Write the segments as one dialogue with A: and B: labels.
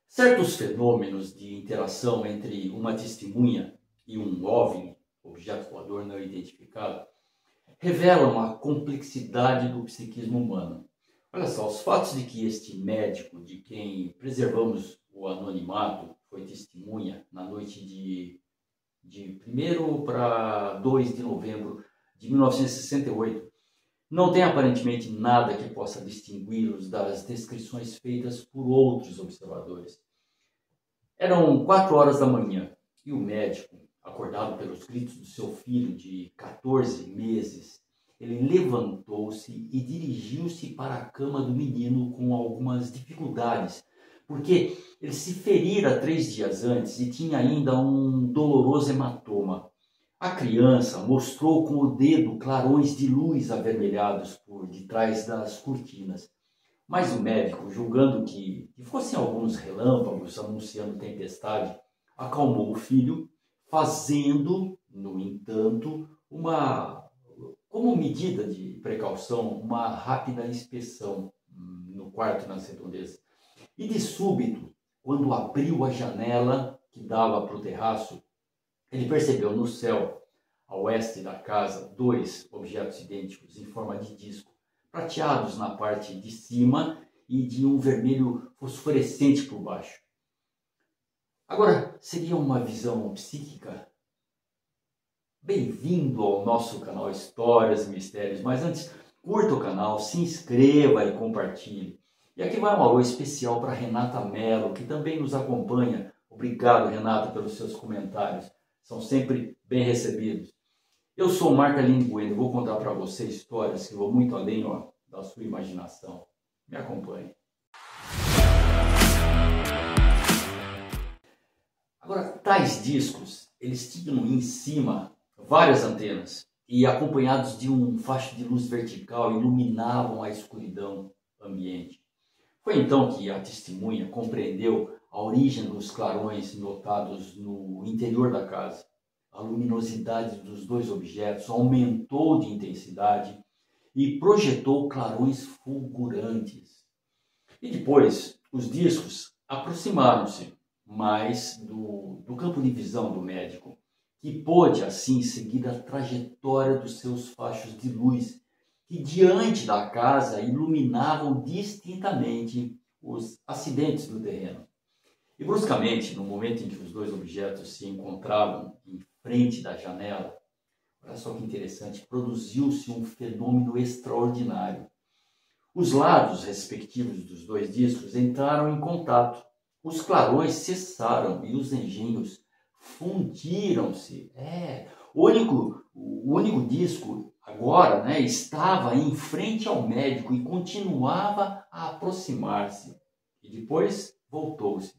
A: Certos fenômenos de interação entre uma testemunha e um OVNI, objeto voador não identificado, revelam a complexidade do psiquismo humano. Olha só, os fatos de que este médico, de quem preservamos o anonimato, foi testemunha na noite de 1º para 2 de novembro de 1968, não tem aparentemente nada que possa distingui-los das descrições feitas por outros observadores. Eram 4 horas da manhã e o médico, acordado pelos gritos do seu filho de 14 meses, ele levantou-se e dirigiu-se para a cama do menino com algumas dificuldades, porque ele se ferira 3 dias antes e tinha ainda um doloroso hematoma. A criança mostrou com o dedo clarões de luz avermelhados por detrás das cortinas. Mas o médico, julgando que fossem alguns relâmpagos anunciando tempestade, acalmou o filho, fazendo, no entanto, como medida de precaução, uma rápida inspeção no quarto nas redondezas. E de súbito, quando abriu a janela que dava para o terraço, ele percebeu no céu, a oeste da casa, 2 objetos idênticos em forma de disco, prateados na parte de cima e de um vermelho fosforescente por baixo. Agora, seria uma visão psíquica? Bem-vindo ao nosso canal Histórias e Mistérios, mas antes, curta o canal, se inscreva e compartilhe. E aqui vai um alô especial para Renata Mello, que também nos acompanha. Obrigado, Renata, pelos seus comentários. São sempre bem recebidos. Eu sou o Marcelino Bueno, vou contar para você histórias que vão muito além da sua imaginação. Me acompanhe. Agora, tais discos, eles tinham em cima várias antenas e acompanhados de um facho de luz vertical iluminavam a escuridão ambiente. Foi então que a testemunha compreendeu a origem dos clarões notados no interior da casa. A luminosidade dos 2 objetos aumentou de intensidade e projetou clarões fulgurantes. E depois, os discos aproximaram-se mais do campo de visão do médico, que pôde assim seguir a trajetória dos seus fachos de luz, que diante da casa iluminavam distintamente os acidentes do terreno. E bruscamente, no momento em que os 2 objetos se encontravam em frente da janela, olha só que interessante, produziu-se um fenômeno extraordinário. Os lados respectivos dos 2 discos entraram em contato, os clarões cessaram e os engenhos fundiram-se. O único disco agora estava em frente ao médico e continuava a aproximar-se. E depois voltou-se,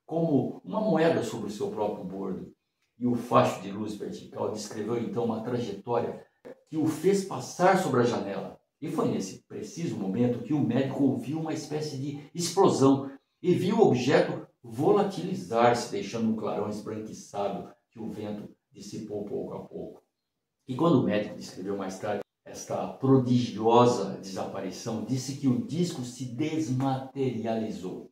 A: como uma moeda sobre o seu próprio bordo. E o facho de luz vertical descreveu então uma trajetória que o fez passar sobre a janela. E foi nesse preciso momento que o médico ouviu uma espécie de explosão e viu o objeto volatilizar-se, deixando um clarão esbranquiçado que o vento dissipou pouco a pouco. E quando o médico descreveu mais tarde esta prodigiosa desaparição, disse que o disco se desmaterializou.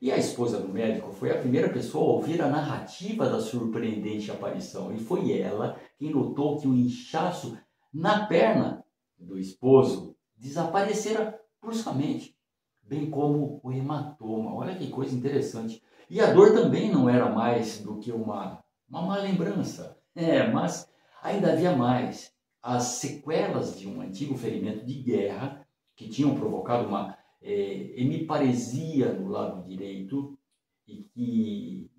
A: E a esposa do médico foi a primeira pessoa a ouvir a narrativa da surpreendente aparição. E foi ela quem notou que o inchaço na perna do esposo desaparecera bruscamente, bem como o hematoma. Olha que coisa interessante. E a dor também não era mais do que uma má lembrança. Mas ainda havia mais. As sequelas de um antigo ferimento de guerra que tinham provocado uma hemiparesia no lado direito e que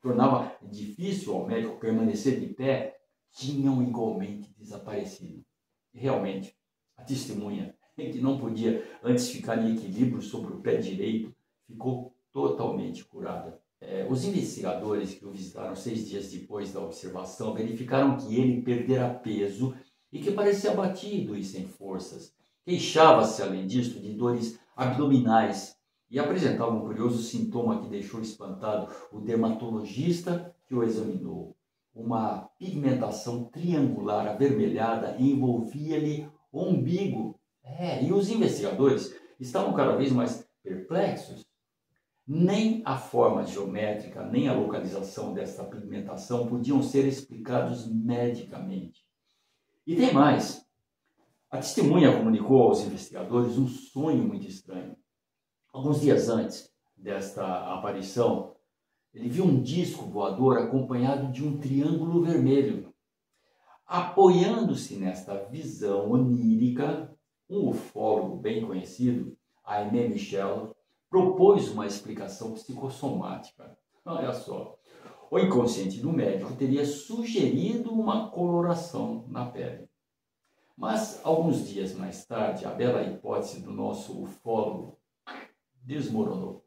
A: tornava difícil ao médico permanecer de pé, tinham igualmente desaparecido. E realmente, a testemunha, que não podia antes ficar em equilíbrio sobre o pé direito, ficou totalmente curada. Os investigadores que o visitaram 6 dias depois da observação verificaram que ele perdera peso e que parecia abatido e sem forças. Queixava-se, além disso, de dores abdominais e apresentava um curioso sintoma que deixou espantado o dermatologista que o examinou. Uma pigmentação triangular avermelhada envolvia-lhe o umbigo. E os investigadores estavam cada vez mais perplexos. Nem a forma geométrica, nem a localização desta pigmentação podiam ser explicados medicamente. E tem mais. A testemunha comunicou aos investigadores um sonho muito estranho. Alguns dias antes desta aparição, ele viu um disco voador acompanhado de um triângulo vermelho. Apoiando-se nesta visão onírica, um ufólogo bem conhecido, Aimé Michel, propôs uma explicação psicossomática. Olha só, o inconsciente do médico teria sugerido uma coloração na pele. Mas, alguns dias mais tarde, a bela hipótese do nosso ufólogo desmoronou.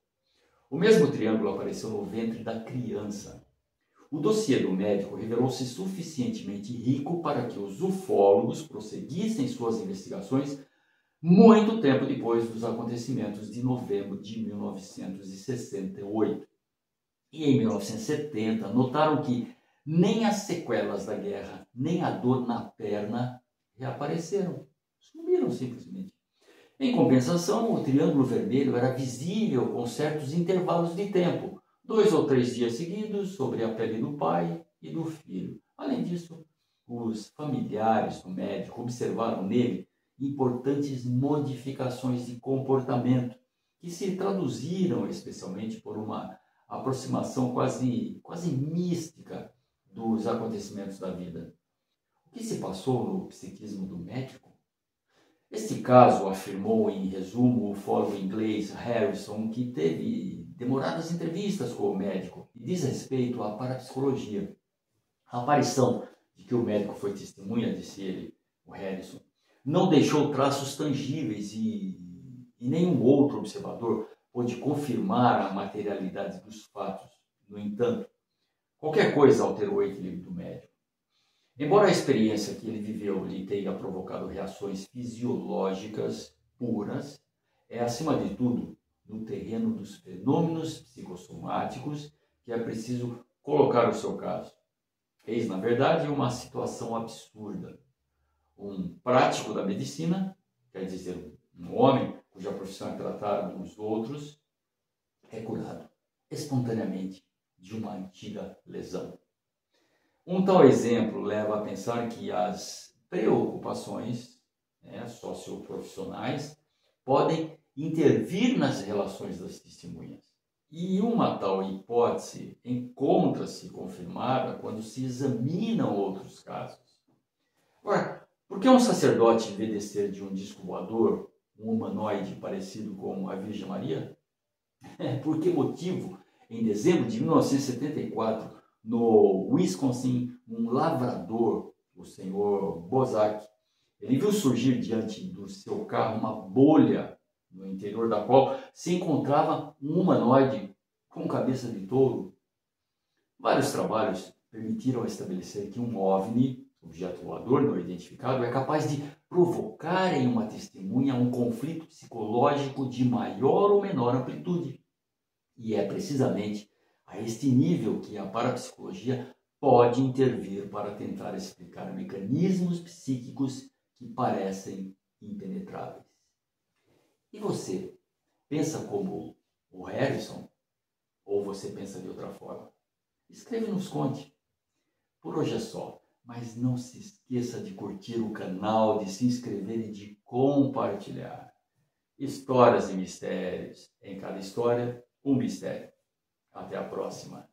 A: O mesmo triângulo apareceu no ventre da criança. O dossiê do médico revelou-se suficientemente rico para que os ufólogos prosseguissem suas investigações muito tempo depois dos acontecimentos de novembro de 1968. E em 1970, notaram que nem as sequelas da guerra, nem a dor na perna reapareceram. Sumiram simplesmente. Em compensação, o triângulo vermelho era visível com certos intervalos de tempo, 2 ou 3 dias seguidos, sobre a pele do pai e do filho. Além disso, os familiares do médico observaram nele importantes modificações de comportamento, que se traduziram especialmente por uma aproximação quase mística dos acontecimentos da vida. O que se passou no psiquismo do médico? Este caso, afirmou em resumo o ufólogo inglês Harrison, que teve demoradas entrevistas com o médico, e diz respeito à parapsicologia. A aparição de que o médico foi testemunha, disse ele, o Harrison, não deixou traços tangíveis e nenhum outro observador pôde confirmar a materialidade dos fatos. No entanto, qualquer coisa alterou o equilíbrio do médico. Embora a experiência que ele viveu lhe tenha provocado reações fisiológicas puras, é, acima de tudo, no terreno dos fenômenos psicossomáticos que é preciso colocar o seu caso. Eis, na verdade, uma situação absurda. Um prático da medicina, quer dizer, um homem cuja profissão é tratar os outros, é curado espontaneamente de uma antiga lesão. Um tal exemplo leva a pensar que as preocupações socioprofissionais podem intervir nas relações das testemunhas. E uma tal hipótese encontra-se confirmada quando se examinam outros casos. Ora, por que um sacerdote envelhecer de um disco voador, um humanoide parecido com a Virgem Maria? Por que motivo, em dezembro de 1974, no Wisconsin, um lavrador, o senhor Bozak, ele viu surgir diante do seu carro uma bolha no interior da qual se encontrava um humanoide com cabeça de touro. Vários trabalhos permitiram estabelecer que um OVNI, objeto voador não identificado, é capaz de provocar em uma testemunha um conflito psicológico de maior ou menor amplitude. E é precisamente a este nível que a parapsicologia pode intervir para tentar explicar mecanismos psíquicos que parecem impenetráveis. E você, pensa como o Harrison? Ou você pensa de outra forma? Escreve e nos conte. Por hoje é só, mas não se esqueça de curtir o canal, de se inscrever e de compartilhar. Histórias e mistérios. Em cada história, um mistério. Até a próxima.